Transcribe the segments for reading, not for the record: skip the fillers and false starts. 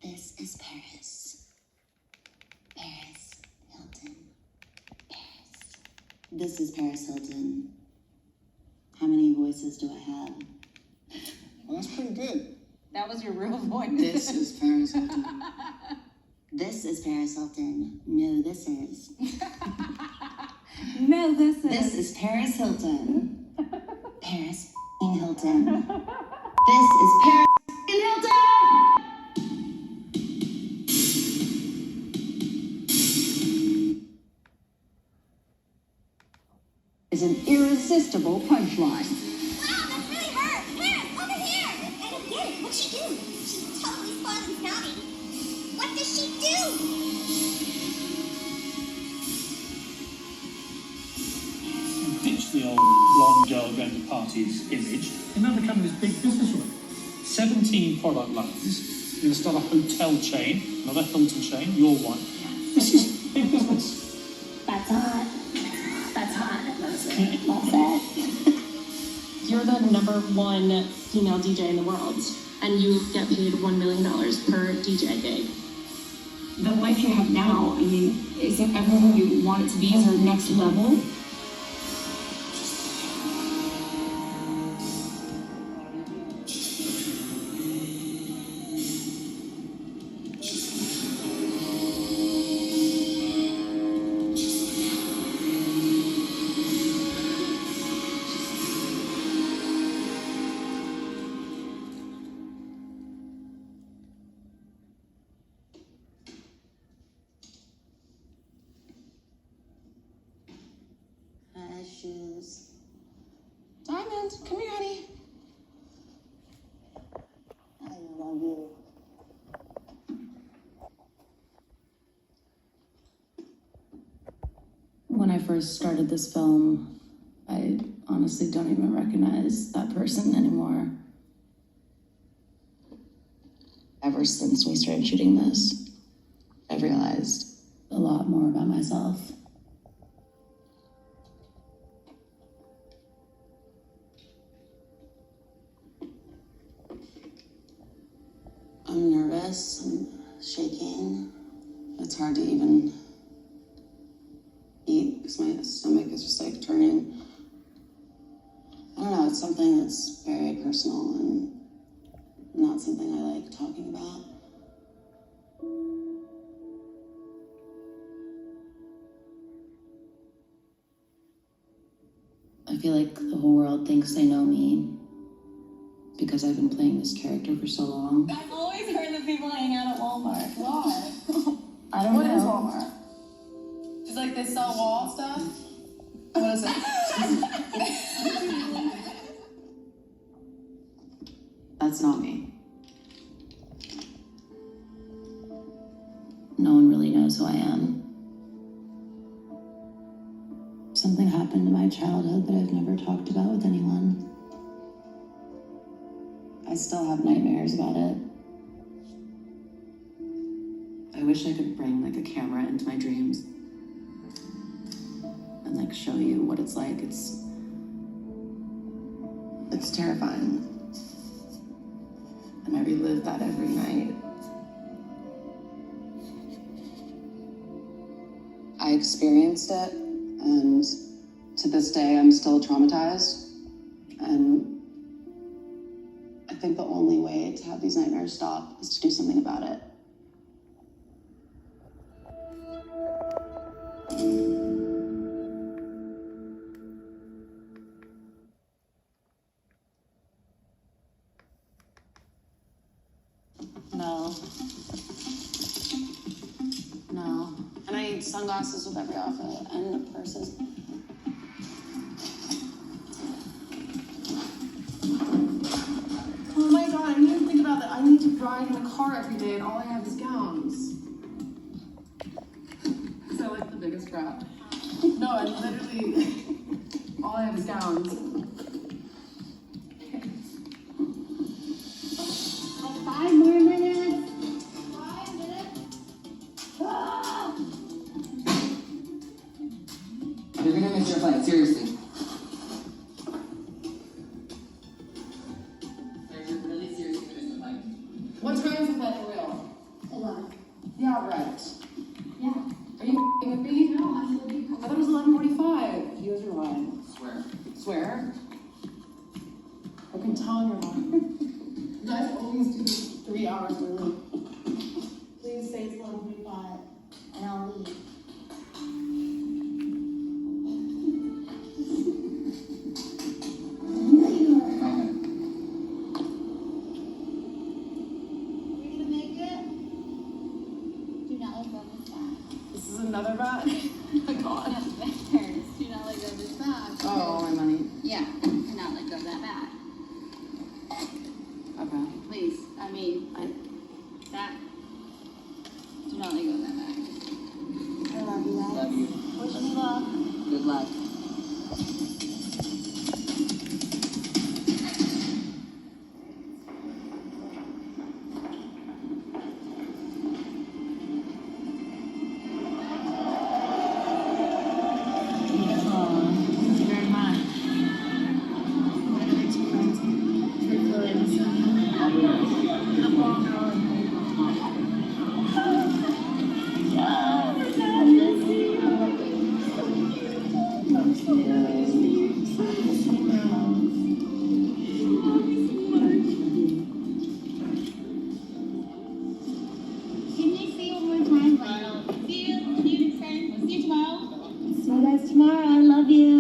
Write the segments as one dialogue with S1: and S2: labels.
S1: This is Paris. Paris Hilton. Paris. This is Paris Hilton. How many voices do I have?
S2: Well, that's pretty good.
S3: That was your real voice.
S2: This is Paris Hilton.
S1: This is Paris Hilton. No, this is.
S3: No, this is.
S1: This is Paris Hilton. Paris Hilton. This is Paris Hilton!
S3: Is an irresistible punchline.
S4: Wow, that's really her. Paris, over here. I don't get it. What'd she do? She's totally spoiled and snobby. What does she do?
S5: Ditch the old blonde girl going to parties image and now become this big businesswoman. 17 product lines. You're going to start a hotel chain, another Hilton chain, your one. This is big business.
S4: That's hot. That's hot. Love that.
S6: You're the #1 female DJ in the world, and you get paid $1 million per DJ gig.
S7: The life you have now, I mean, is it everything you want it to be? Is there next level?
S1: Shoes.
S7: Diamond, come here, honey.
S1: I love you.
S8: When I first started this film, I honestly don't even recognize that person anymore. Ever since we started shooting this, I've realized a lot more about myself.
S1: I'm nervous, I'm shaking. It's hard to even eat because my stomach is just like turning. I don't know, it's something that's very personal and not something I like talking about.
S8: I feel like the whole world thinks they know me because I've been playing this character for so long.
S3: I've always heard that people hang out at Walmart. Why?
S8: I don't know.
S7: What is Walmart?
S3: It's like they sell wall stuff. What is it?
S8: That's not me. No one really knows who I am. Something happened in my childhood that I've never talked about with anyone. I still have nightmares about it. I wish I could bring like a camera into my dreams and like show you what it's like. It's terrifying. And I relive that every night. I experienced it, and to this day I'm still traumatized. And I think the only way to have these nightmares stop is to do something about it. No. No. And I need sunglasses with every outfit and purses.
S7: Oh my god, I didn't even think about that. I need to ride in a car every day and all I have is gowns. Is that like the biggest crap? No, I literally, all I have is gowns.
S4: Like 5 more minutes. 5 minutes. Ah!
S9: You're gonna miss your flight, seriously. You're really seriously gonna miss the flight.
S7: What time is the flight for real?
S3: Yeah, right.
S7: Yeah.
S3: Are you with me? No, I thought it was 11:45. You guys are lying.
S9: Swear.
S3: Swear? I can tell you're lying. You guys always do this 3 hours early. Please say it's 11:45 and I'll leave. This is another bat? Oh my god.
S1: Do not let go of this bag.
S3: Oh, my money.
S1: Yeah, do not let go of that bag.
S3: Okay.
S1: Please, that. Do not let go of that bag. I love you guys.
S9: Love you.
S1: Wish me luck.
S9: Good luck.
S6: Thank you very much.
S4: Can we see you one more time? Like, see you friend. See you tomorrow.
S1: See you guys tomorrow. I love you.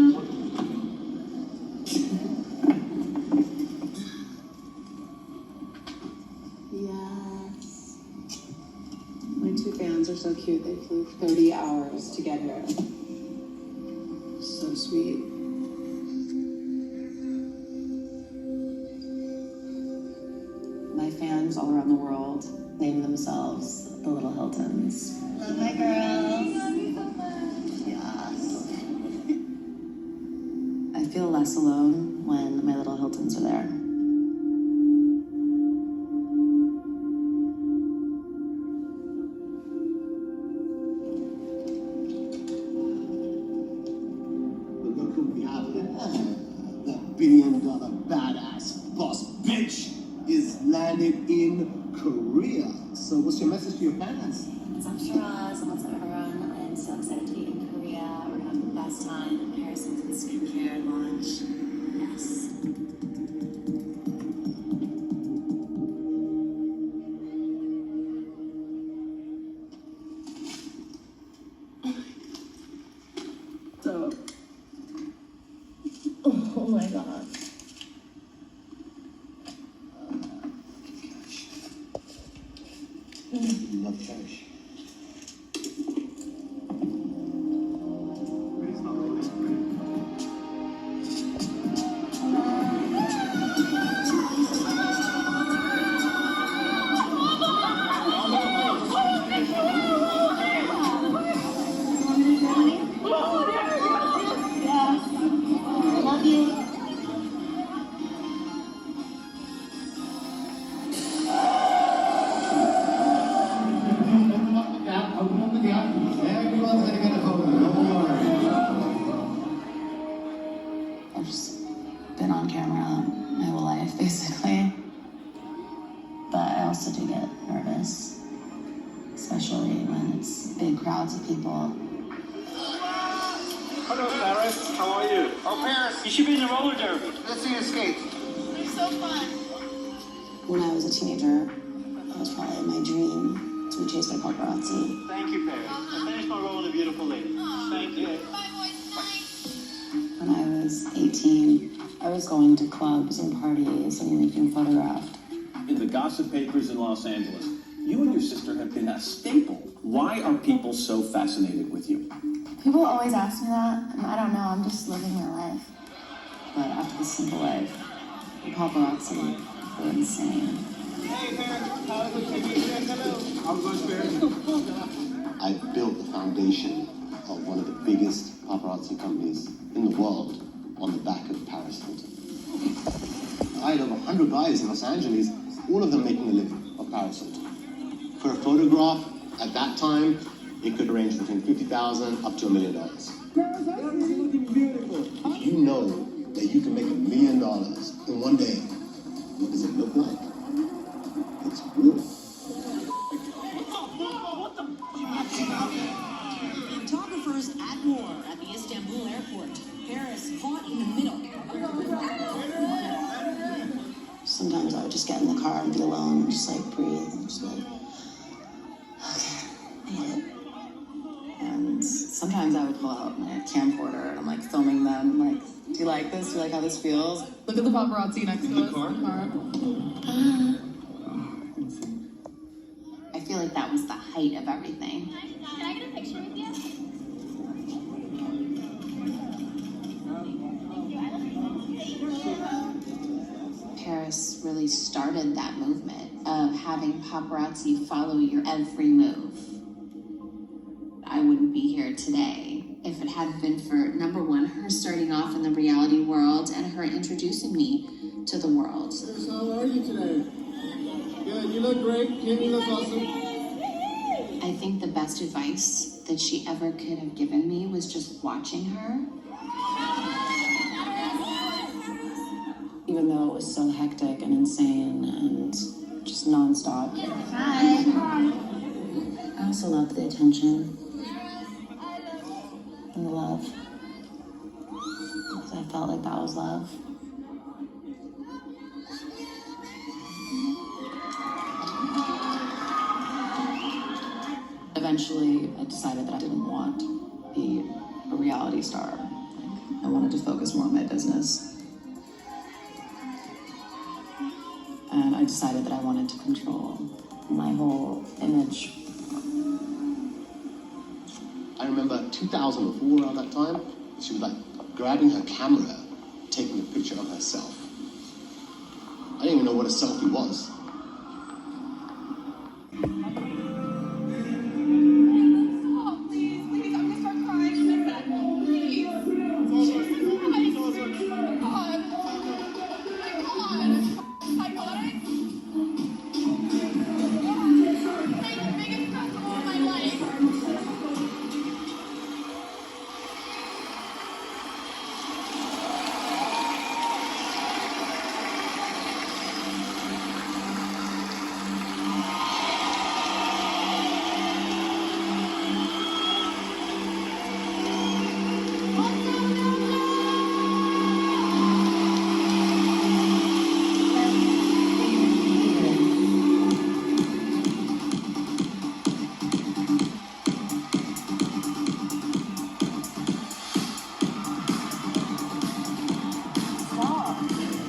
S3: Yes. My two fans are so cute. They flew 30 hours to get here. So sweet. My fans all around the world name themselves the Little Hiltons.
S1: Love my girls. Love you so much. Yes.
S8: I feel less alone when my little Hiltons are there.
S10: Look who we have here. The $1 billion badass boss bitch is landed in Korea. So what's your message to your fans?
S1: It's Xr8yx, and what's up, everyone? I'm so excited to be in Korea. We're gonna have the best time in Paris into the skincare launch. Yes.
S3: So. Oh my god.
S10: You love cash.
S1: Love you.
S10: Everyone's gonna get a photo. Don't worry.
S8: I've just been on camera my whole life, basically. But I also do get nervous, especially when it's big crowds of people.
S5: Hello, Paris. How are you?
S10: Oh, Paris,
S5: You should be in the roller derby.
S10: let's see you skate.
S8: When I was a teenager, it was probably my dream to be chased by paparazzi.
S5: Thank you, Paris. I finished my role in A Beautiful Lady. Thank you.
S8: When I was 18, I was going to clubs and parties and being photographed.
S11: In the gossip papers in Los Angeles, you and your sister have been a staple. Why are people so fascinated with you?
S1: People always ask me that, and I don't know. I'm just living my life.
S8: But after the simple life, the paparazzi were insane.
S10: Hey, Paris, how's it going? Hello. I'm good, Paris. I built the foundation of one of the biggest paparazzi companies in the world on the back of Paris Hilton. I had over 100 guys in Los Angeles, all of them making a living of Paris Hilton. For a photograph, at that time, it could range between $50,000 up to $1 million. If you know that you can make $1 million in one day, what does it look like? It's beautiful.
S8: just like, okay, I hate it. And sometimes I would pull out my camcorder and I'm like filming them, like, do you like this? Do you like how this feels? Look at the paparazzi next to us in the car. I feel like that was the height of everything.
S4: Can I get a picture with you?
S1: Paris really started that movement of having paparazzi follow your every move. I wouldn't be here today if it hadn't been for, number one, her starting off in the reality world and her introducing me to the world.
S2: How are you today? Good, you look great. Kim, you look awesome.
S1: I think the best advice that she ever could have given me was just watching her. Even though it was so hectic and insane and just nonstop. Hi. I also love the attention and the love. Because I felt like that was love. Eventually, I decided that I didn't want to be a reality star. I wanted to focus more on my business. And I decided that I wanted to control my whole image.
S10: I remember 2004 around that time, she was like grabbing her camera, taking a picture of herself. I didn't even know what a selfie was.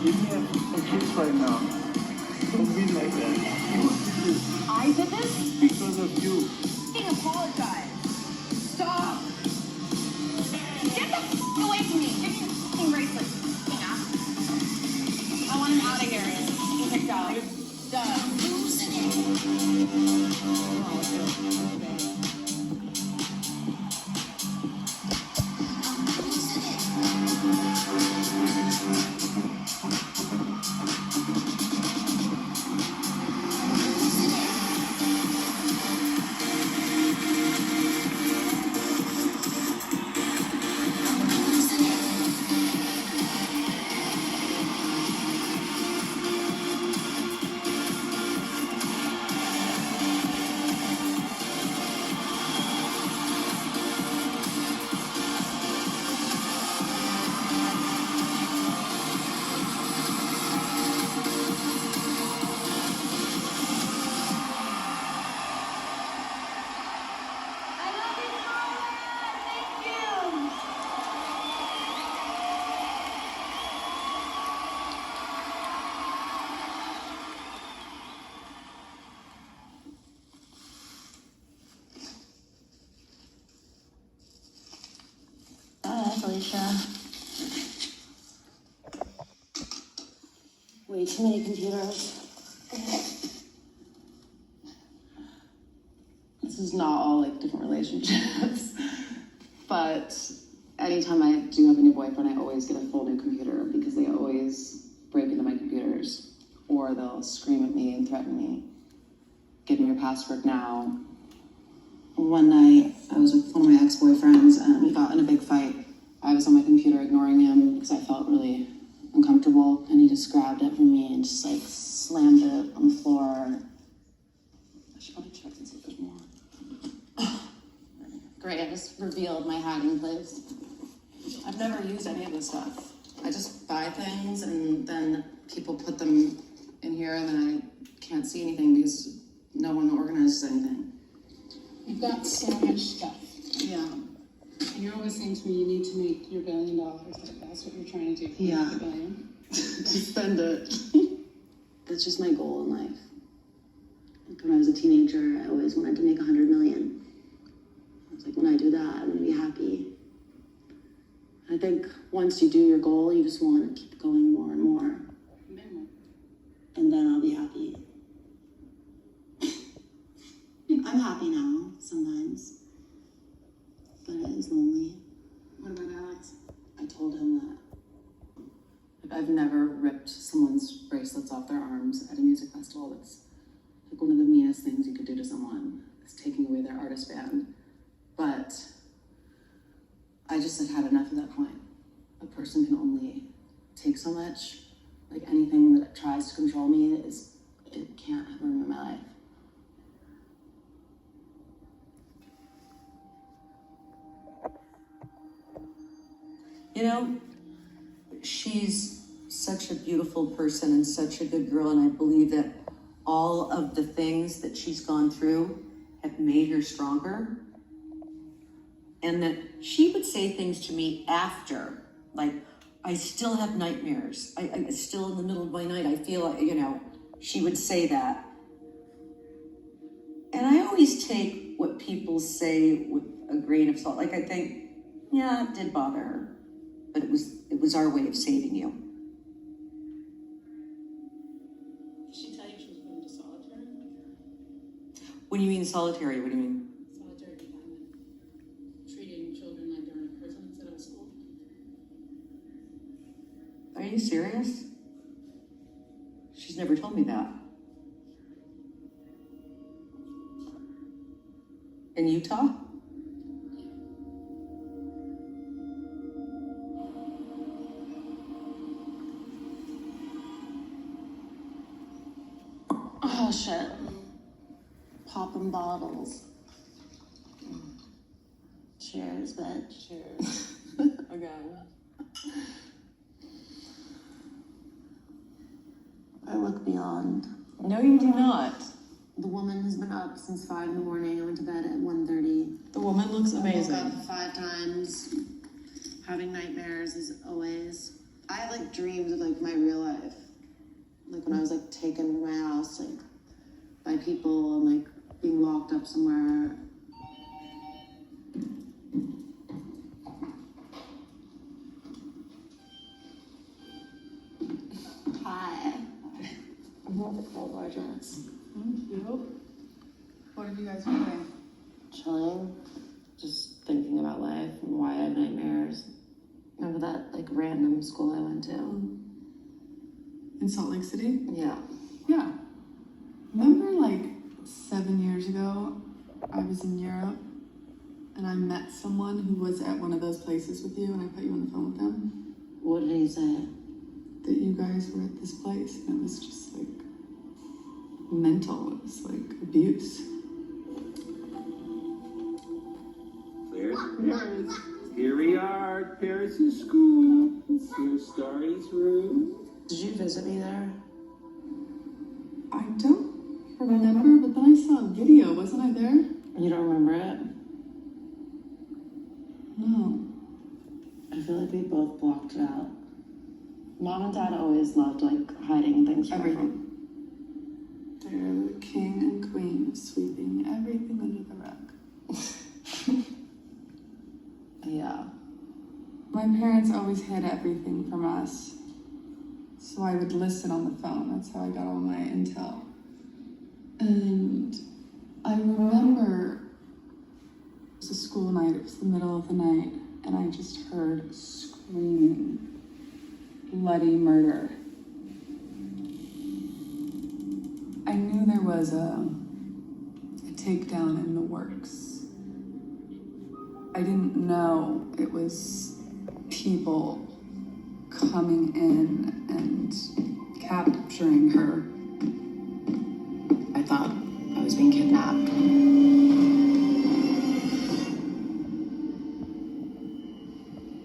S2: Give me a kiss right now. Don't be like that.
S3: I did this?
S2: Because of you.
S3: Fucking apologize. Stop. Get the f away from me. Give me your fucking bracelet. Fucking ass. I want him out of here. He picked out.
S1: Felicia. Way too many computers. This is not all like different relationships, but anytime I do have a new boyfriend, I always get a full new computer because they always break into my computers or they'll scream at me and threaten me. Give me your password now. One night, I was with one of my ex-boyfriends and we got in a big fight. I was on my computer ignoring him because I felt really uncomfortable, and he just grabbed it from me and just like slammed it on the floor. I should probably check and see if there's more. Great, I just revealed my hiding place. I've never used any of this stuff. I just buy things and then people put them in here and then I can't see anything because
S8: no one organizes anything.
S12: You've got so much stuff.
S8: Yeah.
S12: And you're always saying to me you need to make your $1 billion. Like that's what you're trying to do.
S8: Yeah.
S12: $1 billion.
S8: To spend it. That's just my goal in life. Like when I was a teenager, I always wanted to make 100 million. I was like, when I do that, I'm gonna be happy. I think once you do your goal, you just want to keep going more and more. And then I'll be happy. I'm happy now, sometimes. But it is lonely.
S12: What about Alex?
S8: I told him that. Like, I've never ripped someone's bracelets off their arms at a music festival. That's like one of the meanest things you could do to someone, is taking away their artist band. But I just had enough at that point. A person can only take so much. Like anything that tries to control me it can't have room in my life.
S13: You know, she's such a beautiful person and such a good girl, and I believe that all of the things that she's gone through have made her stronger. And that she would say things to me after, like, I still have nightmares. I still in the middle of my night, I feel like, you know, she would say that. And I always take what people say with a grain of salt. Like, I think, yeah, it did bother her, but it was our way of saving you.
S12: Did she tell you she was going to solitary?
S13: When you mean solitary, what do you mean?
S12: Solitary confinement. Treating children like they're in a prison instead of a school.
S13: Are you serious? She's never told me that. In Utah?
S8: Oh shit. Popping bottles. Cheers, bitch.
S13: Cheers. Again.
S8: I look beyond.
S13: No, you do not.
S8: The woman has been up since 5 in the morning. I went to bed at 1:30.
S13: The woman looks amazing.
S8: I woke up 5 times. Having nightmares as always. I have like dreams of like my real life. Like when I was like taken from my house, like by people and like being locked up somewhere. Hi. I'm not the cold largest.
S12: What have you guys been doing?
S8: Chilling, just thinking about life and why I have nightmares. Remember that like random school I went to?
S14: In Salt Lake City?
S8: Yeah.
S14: Yeah. Remember like 7 years ago, I was in Europe and I met someone who was at one of those places with you and I put you on the phone with them?
S8: What did he say?
S14: That you guys were at this place and it was just like mental. It was like abuse.
S15: Paris. Here we are at Paris' school. Here's Starry's room.
S8: Did you visit me there?
S14: I don't remember, but then I saw a video. Wasn't I there?
S8: You don't remember it?
S14: No.
S8: I feel like we both blocked it out. Mom and Dad always loved like hiding things from
S14: Everything. They're the king and queen of sweeping everything under the rug.
S8: Yeah.
S14: My parents always hid everything from us. So I would listen on the phone. That's how I got all my intel. And I remember it was a school night. It was the middle of the night. And I just heard screaming. Bloody murder. I knew there was a takedown in the works. I didn't know it was people coming in and capturing her.
S8: I thought I was being kidnapped.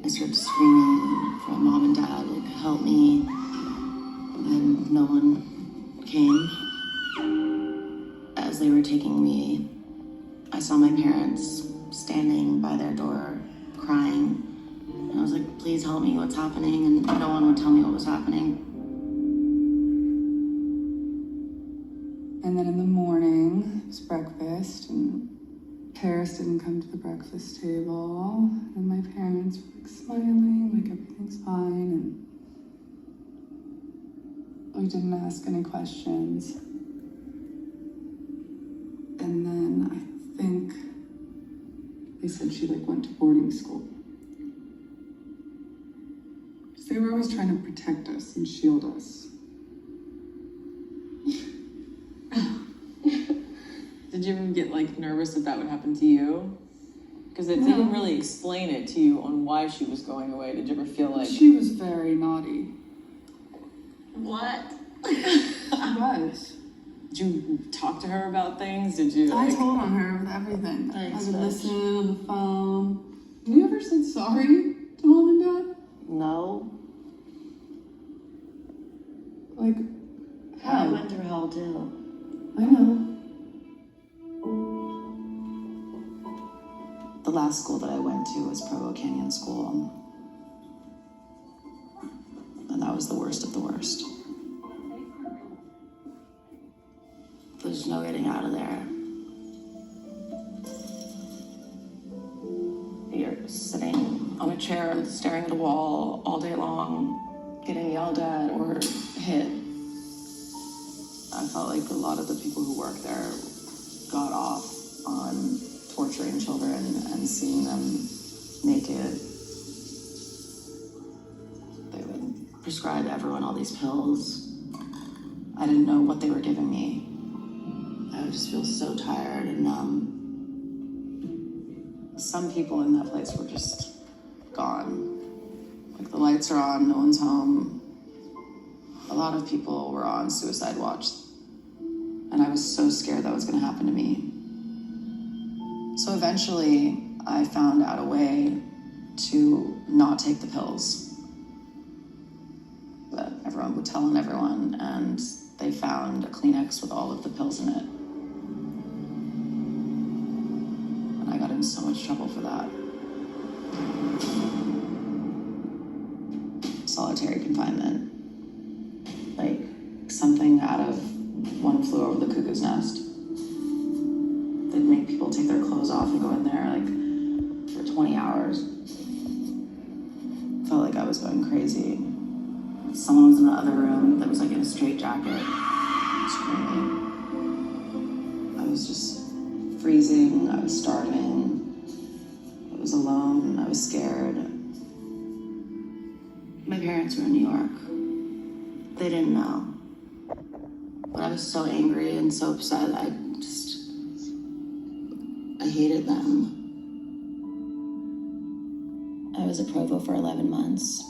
S8: I started screaming for my mom and dad, like, help me. And no one came. As
S1: as they were taking me, I saw my parents standing by their door, crying. And I was like, please help me, what's happening? And no one would tell me what was happening.
S14: And then in the morning, it was breakfast, and Paris didn't come to the breakfast table. And my parents were like smiling, like everything's fine, and we didn't ask any questions. And then I think they said she like went to boarding school. So they were always trying to protect us and shield us.
S16: Did you ever get like nervous that would happen to you? Because they didn't really explain it to you on why she was going away. Did you ever feel like
S14: she was very naughty?
S16: What?
S14: She was.
S16: Did you talk to her about things? Did you?
S14: I told on her with everything.
S16: Thanks,
S14: I would
S16: bitch.
S14: listen on the phone. Have you ever said sorry to mom and dad?
S1: No.
S14: Like,
S1: I
S14: how?
S1: went through hell too.
S14: I know.
S1: The last school that I went to was Provo Canyon School. And that was the worst of the worst. There's no getting out of there. You're sitting on a chair, staring at a wall all day long, getting yelled at or hit. I felt like a lot of the people who work there got off on torturing children and seeing them naked. They would prescribe everyone all these pills. I didn't know what they were giving me. I would just feel so tired and numb. Some people in that place were just gone. Like the lights are on, no one's home. A lot of people were on suicide watch. And I was so scared that was gonna happen to me. So eventually, I found out a way to not take the pills. But everyone would tell on everyone, and they found a Kleenex with all of the pills in it. And I got in so much trouble for that. Solitary confinement. Like something out of One Flew Over the Cuckoo's Nest. They'd make people take their clothes off and go in there like for 20 hours. Felt like I was going crazy. Someone was in the other room that was like in a straitjacket, screaming. I was just freezing, I was starving, I was alone, I was scared. My parents were in New York. They didn't know. But I was so angry and so upset, I hated them. I was at Provo for 11 months.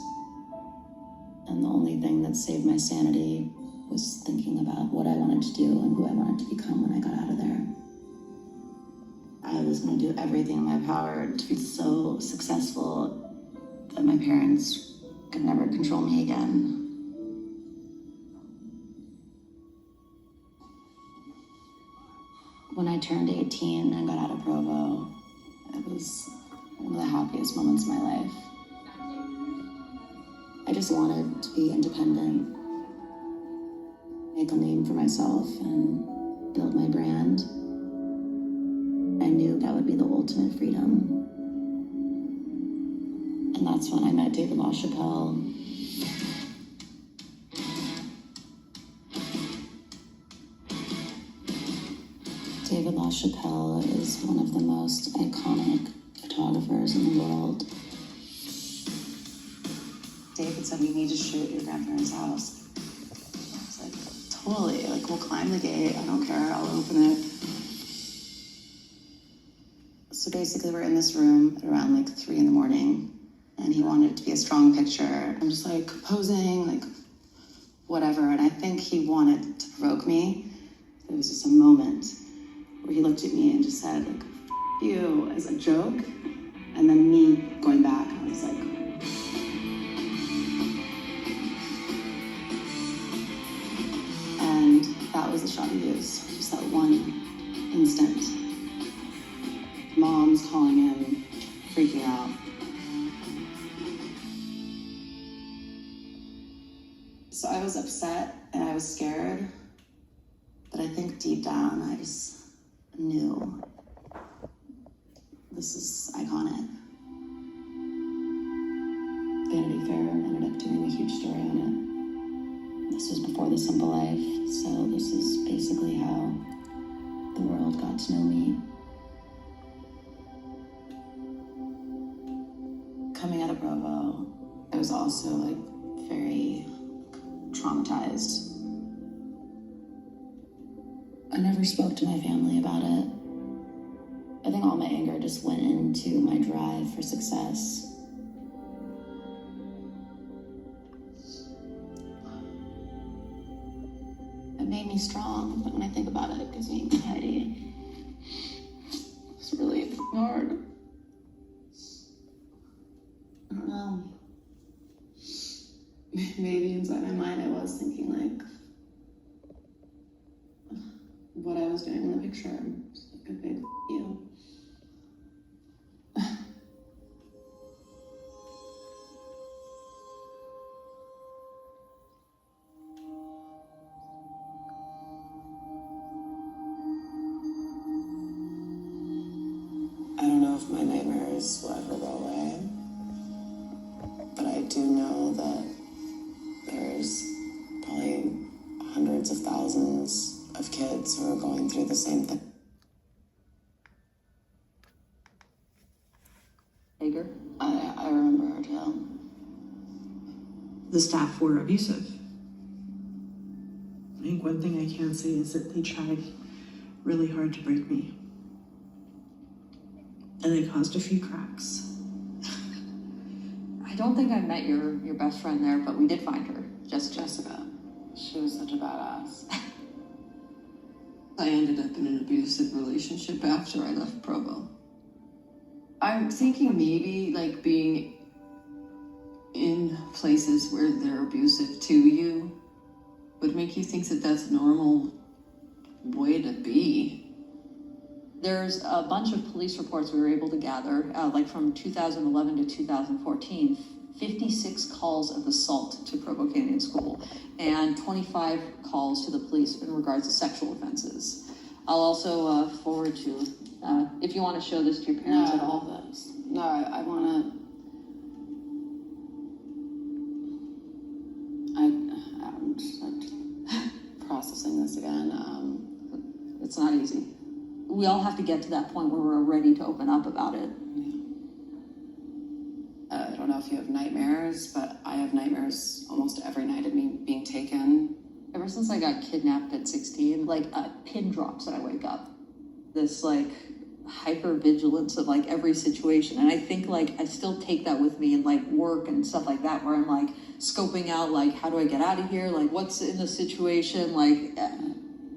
S1: And the only thing that saved my sanity was thinking about what I wanted to do and who I wanted to become when I got out of there. I was going to do everything in my power to be so successful that my parents could never control me again. When I turned 18 and got out of Provo, it was one of the happiest moments of my life. I just wanted to be independent, make a name for myself, and build my brand. I knew that would be the ultimate freedom. And that's when I met David LaChapelle. David LaChapelle is one of the most iconic photographers in the world. David said, we need to shoot your grandparents' house. I was like, totally, like we'll climb the gate, I don't care, I'll open it. So basically we're in this room at around like 3 a.m, and he wanted it to be a strong picture. I'm just like posing, like whatever, and I think he wanted to provoke me. It was just a moment where he looked at me and just said, like, F you, as a joke, and then me going back, I was like, and that was the shot he used, just that one instant. Mom's calling in, freaking out. So I was upset and I was scared, but I think deep down I just knew this is iconic. Vanity Fair ended up doing a huge story on it. This was before The Simple Life, so this is basically how the world got to know me. Coming out of Provo, I was also like very traumatized. I never spoke to my family about it. I think all my anger just went into my drive for success. It made me strong, but when I think about it, it gives me anxiety. It's really hard. I don't know. Maybe inside my mind I was thinking like what I was doing in the picture. It's like a big you. I don't know if my nightmares will ever go away, but I do know that there's probably hundreds of thousands of kids who are going through the same thing.
S17: Hager?
S1: I remember her too.
S17: The staff were abusive.
S18: I think one thing I can say is that they tried really hard to break me. And they caused a few cracks.
S17: I don't think I met your best friend there, but we did find her.
S1: Jessica. She was such a badass.
S14: I ended up in an abusive relationship after I left Provo. I'm thinking maybe like being in places where they're abusive to you would make you think that that's a normal way to be.
S17: There's a bunch of police reports we were able to gather, like from 2011 to 2014, 56 calls of assault to Provo Canyon School, and 25 calls to the police in regards to sexual offenses. I'll also forward to, if you want to show this to your parents at all.
S1: No, I want to. I'm just like processing this again.
S17: It's not easy. We all have to get to that point where we're ready to open up about it.
S1: I don't know if you have nightmares, but I have nightmares almost every night of me being taken.
S17: Ever since I got kidnapped at 16, like pin drops when I wake up. This like hyper vigilance of like every situation. And I think like I still take that with me in like work and stuff like that, where I'm like scoping out like, how do I get out of here? Like what's in the situation? Like
S1: I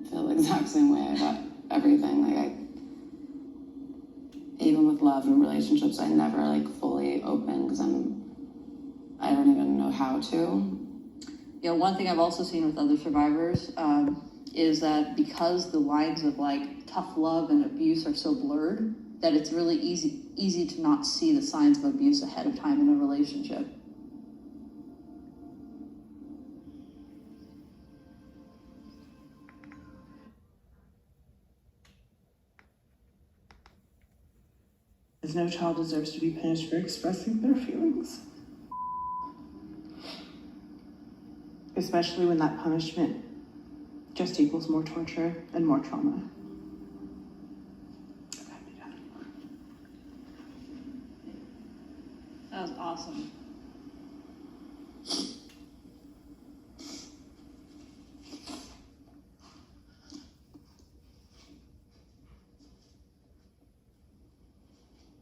S1: feel the exact same way about everything. Like even with love and relationships, I never like fully open because I don't even know how to.
S17: You know, one thing I've also seen with other survivors is that because the lines of like tough love and abuse are so blurred, that it's really easy to not see the signs of abuse ahead of time in a relationship.
S18: As no child deserves to be punished for expressing their feelings. Especially when that punishment just equals more torture and more trauma.
S17: That was awesome.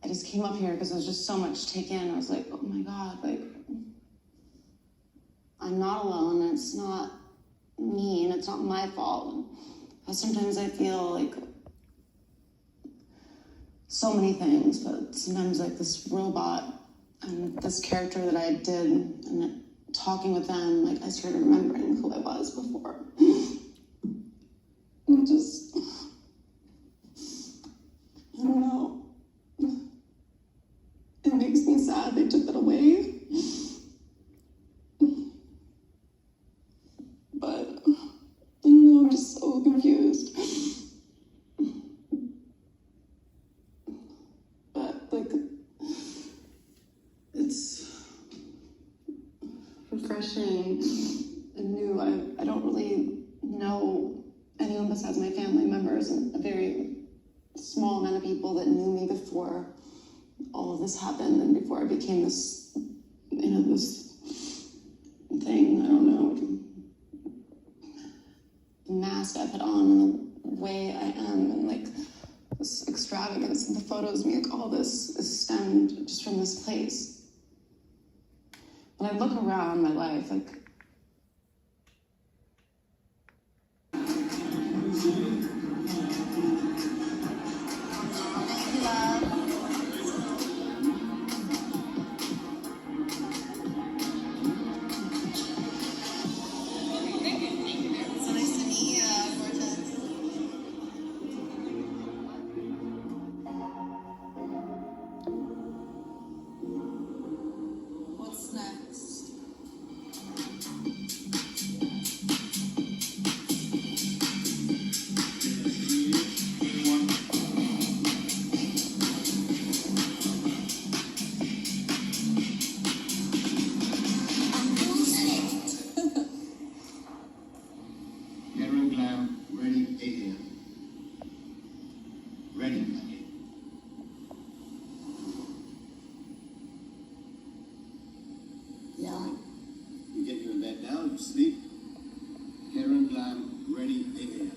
S1: I just came up here because there was just so much to take in. I was like, oh my God, like, I'm not alone. And it's not me and it's not my fault. And sometimes I feel like so many things, but sometimes like this robot and this character that I did and talking with them, like I started remembering who I was before. And just,
S8: people that knew me before all of this happened and before I became this, this thing, I don't know, the mask I put on and the way I am and like this extravagance and the photos of me, like all this is stemmed just from this place. When I look around my life, like
S3: What's next?
S10: Hair and glam, ready 8 a.m. Ready.
S4: Yeah.
S10: You get your bed now, you sleep. Hair and glam, ready 8 a.m.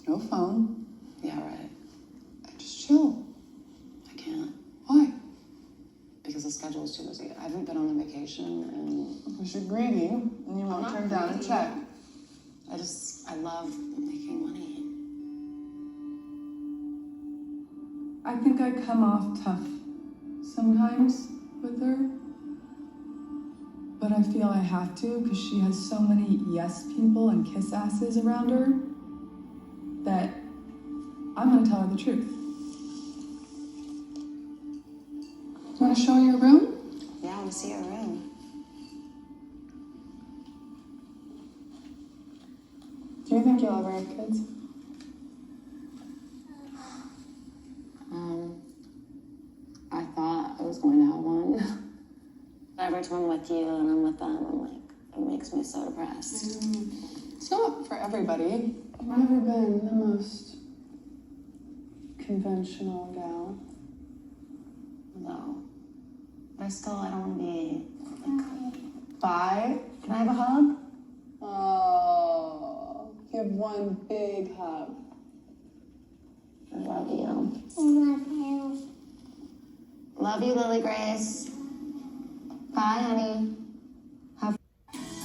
S8: no phone. Yeah, right. I just chill. I can't. Why? Because the schedule is too busy. I haven't been on a vacation and because you're greedy and you won't turn down a check. I love making money.
S14: I think I come off tough sometimes with her, but I feel I have to because she has so many yes people and kiss asses around her that I'm gonna tell her the truth. You wanna show her your room?
S8: Yeah, I want to see your room.
S14: Do you think you'll ever have kids?
S8: I thought I was going to have one. Every time I'm with you and I'm with them, I'm like, it makes me so depressed.
S14: It's not for everybody. I've never been the most conventional gal.
S8: No. But I don't want to be like, bye. Can I have a hug?
S14: Oh, give one big hug.
S8: I love you.
S4: I love you.
S8: Love you, Lily Grace. Bye, honey.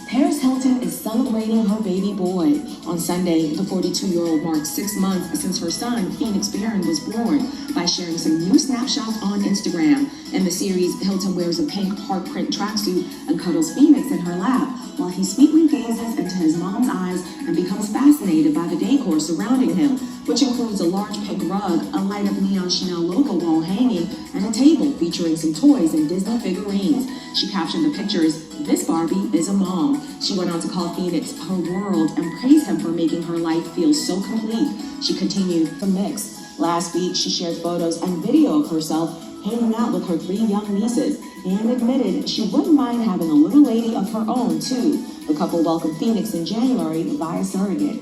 S19: Paris Hilton is celebrating her baby boy. On Sunday, the 42-year-old marked 6 months since her son, Phoenix Barron, was born by sharing some new snapshots on Instagram. In the series, Hilton wears a pink heart print tracksuit and cuddles Phoenix in her lap while he sweetly gazes into his mom's eyes and becomes fascinated by the decor surrounding him, which includes a large pink rug, a light-up neon Chanel logo wall hanging, and a table featuring some toys and Disney figurines. She captioned the pictures, "This Barbie is a mom." She went on to call Phoenix her world and praise him for making her life feel so complete. She continued, "The mix." Last week, she shared photos and video of herself hanging out with her 3 young nieces and admitted she wouldn't mind having a little lady of her own, too. The couple welcomed Phoenix in January via surrogate.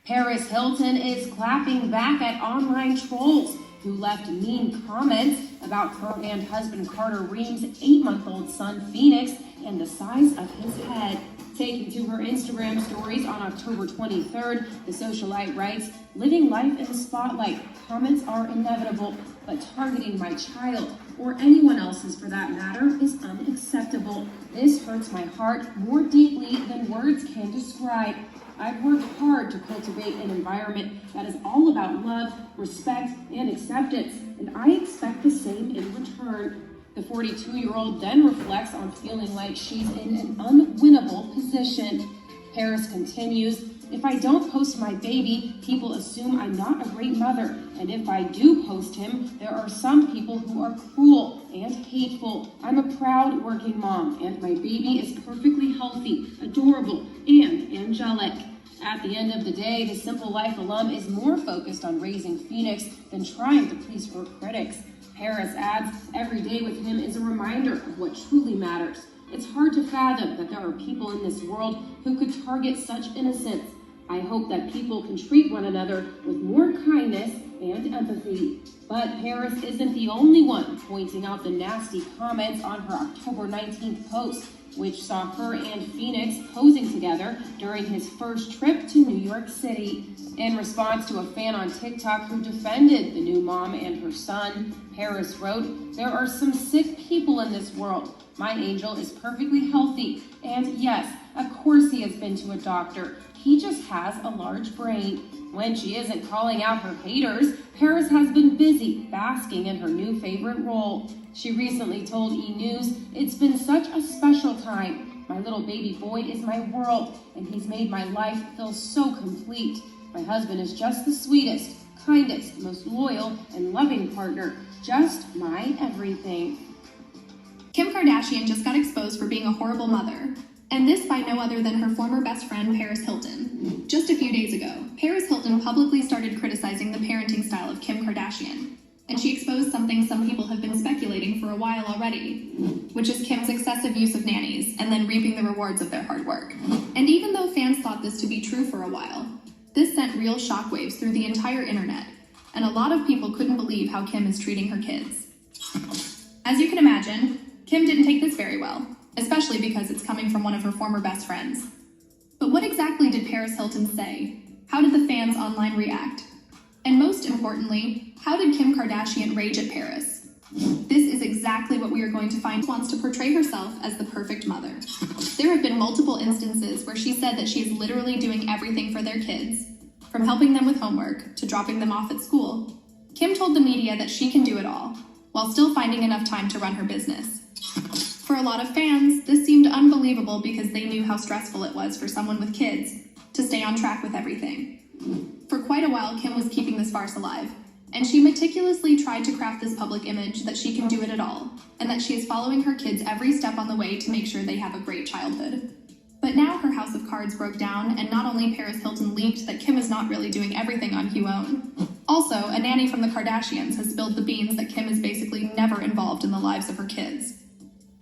S20: Paris Hilton is clapping back at online trolls who left mean comments about her and husband Carter Ream's 8-month-old son Phoenix and the size of his head. Taking to her Instagram stories on October 23rd, the socialite writes, "Living life in the spotlight. Comments are inevitable, but targeting my child, or anyone else's for that matter, is unacceptable. This hurts my heart more deeply than words can describe. I've worked hard to cultivate an environment that is all about love, respect, and acceptance, and I expect the same in return." The 42-year-old then reflects on feeling like she's in an unwinnable position. Paris continues, "If I don't post my baby, people assume I'm not a great mother. And if I do post him, there are some people who are cruel and hateful. I'm a proud working mom, and my baby is perfectly healthy, adorable, and angelic." At the end of the day, the Simple Life alum is more focused on raising Phoenix than trying to please her critics. Paris adds, "Every day with him is a reminder of what truly matters. It's hard to fathom that there are people in this world who could target such innocence. I hope that people can treat one another with more kindness and empathy." But Paris isn't the only one pointing out the nasty comments on her October 19th post, which saw her and Phoenix posing together during his first trip to New York City. In response to a fan on TikTok who defended the new mom and her son, Paris wrote, "There are some sick people in this world. My angel is perfectly healthy. And yes, of course he has been to a doctor. He just has a large brain." When she isn't calling out her haters, Paris has been busy basking in her new favorite role. She recently told E! News, "It's been such a special time. My little baby boy is my world, and he's made my life feel so complete. My husband is just the sweetest, kindest, most loyal, and loving partner. Just my everything."
S21: Kim Kardashian just got exposed for being a horrible mother, and this by no other than her former best friend, Paris Hilton. Just a few days ago, Paris Hilton publicly started criticizing the parenting style of Kim Kardashian, and she exposed something some people have been speculating for a while already, which is Kim's excessive use of nannies and then reaping the rewards of their hard work. And even though fans thought this to be true for a while, this sent real shockwaves through the entire internet, and a lot of people couldn't believe how Kim is treating her kids. As you can imagine, Kim didn't take this very well, especially because it's coming from one of her former best friends. But what exactly did Paris Hilton say? How did the fans online react? And most importantly, how did Kim Kardashian rage at Paris? This is exactly what we are going to find. She wants to portray herself as the perfect mother. There have been multiple instances where she said that she is literally doing everything for their kids, from helping them with homework to dropping them off at school. Kim told the media that she can do it all, while still finding enough time to run her business. For a lot of fans, this seemed unbelievable because they knew how stressful it was for someone with kids to stay on track with everything. For quite a while, Kim was keeping this farce alive, and she meticulously tried to craft this public image that she can do it at all, and that she is following her kids every step on the way to make sure they have a great childhood. But now her house of cards broke down, and not only Paris Hilton leaked that Kim is not really doing everything on her own. Also, a nanny from the Kardashians has spilled the beans that Kim is basically never involved in the lives of her kids.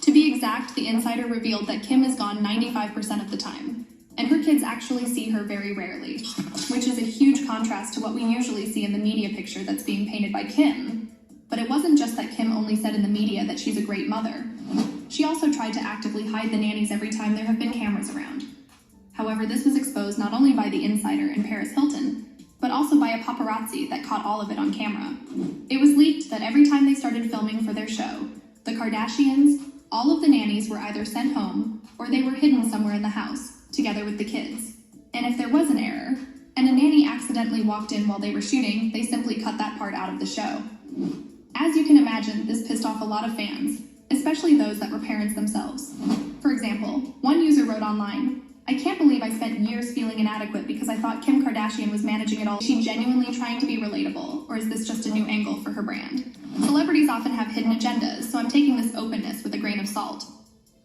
S21: To be exact, the insider revealed that Kim is gone 95% of the time, and her kids actually see her very rarely, which is a huge contrast to what we usually see in the media picture that's being painted by Kim. But it wasn't just that Kim only said in the media that she's a great mother. She also tried to actively hide the nannies every time there have been cameras around. However, this was exposed not only by the insider and Paris Hilton, but also by a paparazzi that caught all of it on camera. It was leaked that every time they started filming for their show, the Kardashians, all of the nannies were either sent home or they were hidden somewhere in the house, together with the kids. And if there was an error, and a nanny accidentally walked in while they were shooting, they simply cut that part out of the show. As you can imagine, this pissed off a lot of fans, especially those that were parents themselves. For example, one user wrote online, "I can't believe I spent years feeling inadequate because I thought Kim Kardashian was managing it all. Is she genuinely trying to be relatable, or is this just a new angle for her brand? Celebrities often have hidden agendas, so I'm taking this openness with a grain of salt."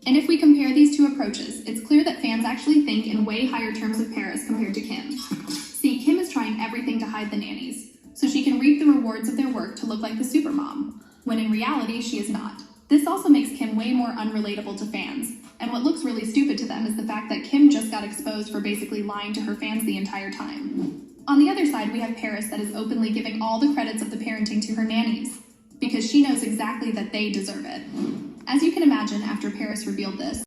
S21: And if we compare these two approaches, it's clear that fans actually think in way higher terms of Paris compared to Kim. See, Kim is trying everything to hide the nannies, so she can reap the rewards of their work to look like the supermom, when in reality she is not. This also makes Kim way more unrelatable to fans, and what looks really stupid to them is the fact that Kim just got exposed for basically lying to her fans the entire time. On the other side, we have Paris that is openly giving all the credits of the parenting to her nannies, because she knows exactly that they deserve it. As you can imagine, after Paris revealed this,